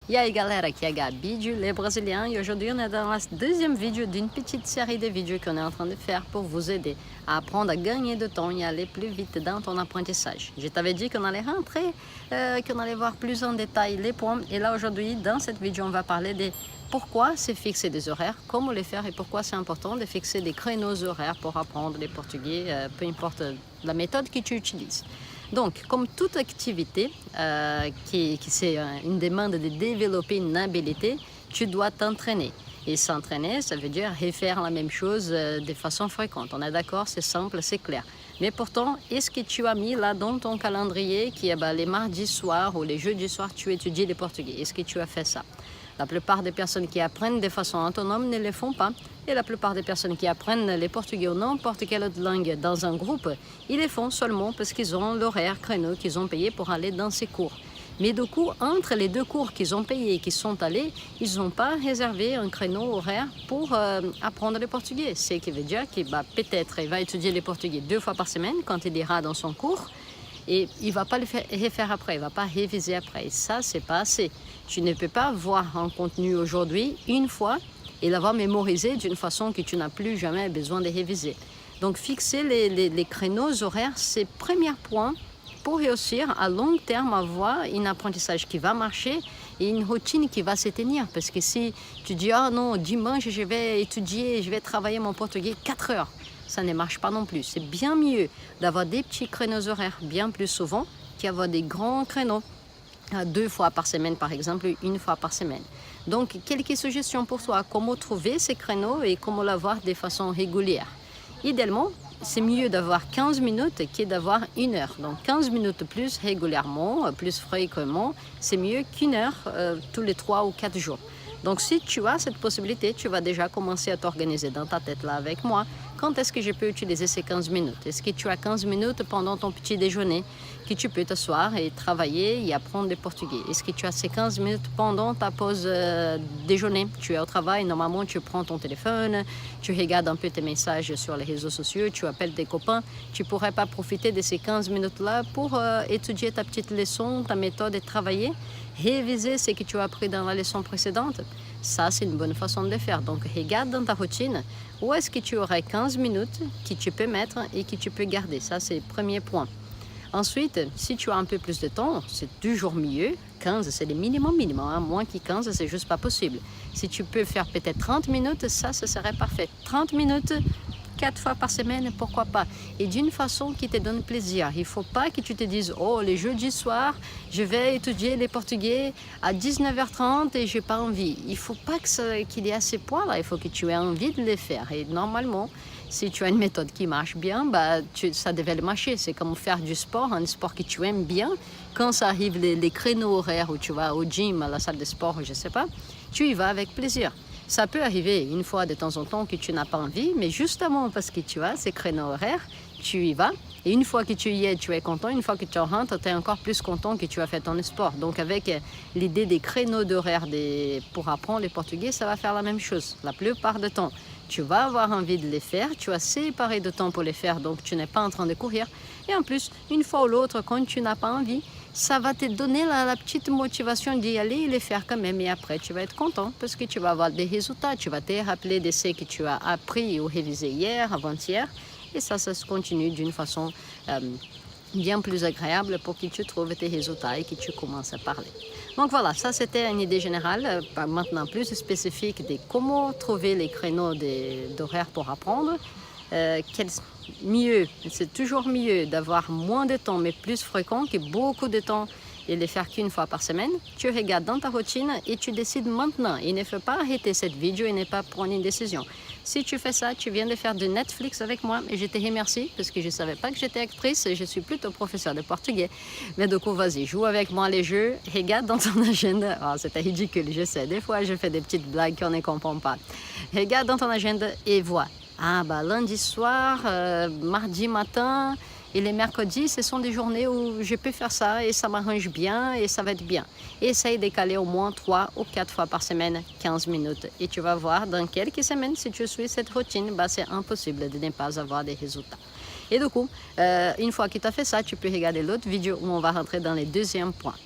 E aí galera, aqui é a Gabi du Les Brésiliens et aujourd'hui on est dans la deuxième vidéo d'une petite série de vidéos qu'on est en train de faire pour vous aider à apprendre à gagner de temps et aller plus vite dans ton apprentissage. Je t'avais dit qu'on allait rentrer, qu'on allait voir plus en détail les points et là aujourd'hui dans cette vidéo on va parler de pourquoi c'est fixer des horaires, comment les faire et pourquoi c'est important de fixer des créneaux horaires pour apprendre les portugais, peu importe la méthode que tu utilises. Donc, comme toute activité qui c'est une demande de développer une habilité, tu dois t'entraîner. Et s'entraîner, ça veut dire refaire la même chose de façon fréquente. On est d'accord, c'est simple, c'est clair. Mais pourtant, est-ce que tu as mis là dans ton calendrier qui est les mardis soirs ou les jeudis soirs, tu étudies le portugais? Est-ce que tu as fait ça? La plupart des personnes qui apprennent de façon autonome ne le font pas. Et la plupart des personnes qui apprennent le portugais ou n'importe quelle autre langue dans un groupe, ils le font seulement parce qu'ils ont l'horaire créneau qu'ils ont payé pour aller dans ces cours. Mais du coup, entre les deux cours qu'ils ont payés et qui sont allés, ils n'ont pas réservé un créneau horaire pour apprendre le portugais. Ce qui veut dire qu'il peut-être il va étudier le portugais 2 fois par semaine quand il ira dans son cours. Et il ne va pas le refaire après, il ne va pas réviser après. Et ça, c'est pas assez. Tu ne peux pas voir un contenu aujourd'hui une fois et l'avoir mémorisé d'une façon que tu n'as plus jamais besoin de réviser. Donc, fixer les créneaux horaires, c'est le premier point pour réussir à long terme à avoir un apprentissage qui va marcher et une routine qui va se tenir. Parce que si tu dis, ah non, dimanche, je vais étudier, je vais travailler mon portugais 4 heures. Ça ne marche pas non plus. C'est bien mieux d'avoir des petits créneaux horaires bien plus souvent qu'avoir des grands créneaux 2 fois par semaine par exemple, 1 fois par semaine. Donc quelques suggestions pour toi, comment trouver ces créneaux et comment l'avoir de façon régulière. Idéalement, c'est mieux d'avoir 15 minutes que d'avoir 1 heure. Donc 15 minutes plus régulièrement, plus fréquemment, c'est mieux qu'1 heure tous les 3 ou 4 jours. Donc si tu as cette possibilité, tu vas déjà commencer à t'organiser dans ta tête là avec moi. Quand est-ce que je peux utiliser ces 15 minutes? Est-ce que tu as 15 minutes pendant ton petit déjeuner que tu peux t'asseoir et travailler et apprendre le portugais? Est-ce que tu as ces 15 minutes pendant ta pause déjeuner? Tu es au travail, normalement tu prends ton téléphone, tu regardes un peu tes messages sur les réseaux sociaux, tu appelles tes copains. Tu ne pourrais pas profiter de ces 15 minutes-là pour étudier ta petite leçon, ta méthode et travailler, réviser ce que tu as appris dans la leçon précédente? Ça, c'est une bonne façon de le faire. Donc, regarde dans ta routine où est-ce que tu aurais 15 minutes que tu peux mettre et que tu peux garder. Ça, c'est le premier point. Ensuite, si tu as un peu plus de temps, c'est toujours mieux. 15, c'est le minimum. Hein. Moins que 15, c'est juste pas possible. Si tu peux faire peut-être 30 minutes, ça, ce serait parfait. 30 minutes, 4 fois par semaine, pourquoi pas? Et d'une façon qui te donne plaisir. Il ne faut pas que tu te dises, oh, les jeudis soirs, je vais étudier le portugais à 19h30 et je n'ai pas envie. Il ne faut pas qu'il y ait ces points-là. Il faut que tu aies envie de les faire. Et normalement, si tu as une méthode qui marche bien, ça devait marcher. C'est comme faire du sport, un sport que tu aimes bien. Quand ça arrive les créneaux horaires où tu vas au gym, à la salle de sport, je ne sais pas, tu y vas avec plaisir. Ça peut arriver une fois de temps en temps que tu n'as pas envie, mais justement parce que tu as ces créneaux horaires, tu y vas. Et une fois que tu y es, tu es content. Une fois que tu rentres, tu es encore plus content que tu as fait ton sport. Donc avec l'idée des créneaux d'horaire pour apprendre le portugais, ça va faire la même chose. La plupart du temps, tu vas avoir envie de les faire. Tu as séparé de temps pour les faire, donc tu n'es pas en train de courir. Et en plus, une fois ou l'autre, quand tu n'as pas envie, ça va te donner la petite motivation d'y aller et les faire quand même. Et après, tu vas être content parce que tu vas avoir des résultats. Tu vas te rappeler de ce que tu as appris ou révisé hier, avant-hier. Et ça se continue d'une façon bien plus agréable pour que tu trouves tes résultats et que tu commences à parler. Donc voilà, ça c'était une idée générale, maintenant plus spécifique de comment trouver les créneaux d'horaire pour apprendre. C'est toujours mieux d'avoir moins de temps mais plus fréquent que beaucoup de temps et les faire qu'une fois par semaine. Tu regardes dans ta routine et tu décides maintenant. Il ne faut pas arrêter cette vidéo et ne pas prendre une décision. Si tu fais ça, tu viens de faire de Netflix avec moi et je te remercie parce que je ne savais pas que j'étais actrice et je suis plutôt professeure de portugais. Mais du coup, vas-y, joue avec moi les jeux, regarde dans ton agenda. Oh, c'était ridicule, je sais. Des fois, je fais des petites blagues qu'on ne comprend pas. Regarde dans ton agenda et vois. Ah, lundi soir, mardi matin et les mercredis, ce sont des journées où je peux faire ça et ça m'arrange bien et ça va être bien. Essaye de caler au moins 3 ou 4 fois par semaine, 15 minutes. Et tu vas voir dans quelques semaines, si tu suis cette routine, c'est impossible de ne pas avoir des résultats. Et du coup, une fois que tu as fait ça, tu peux regarder l'autre vidéo où on va rentrer dans les deuxièmes points.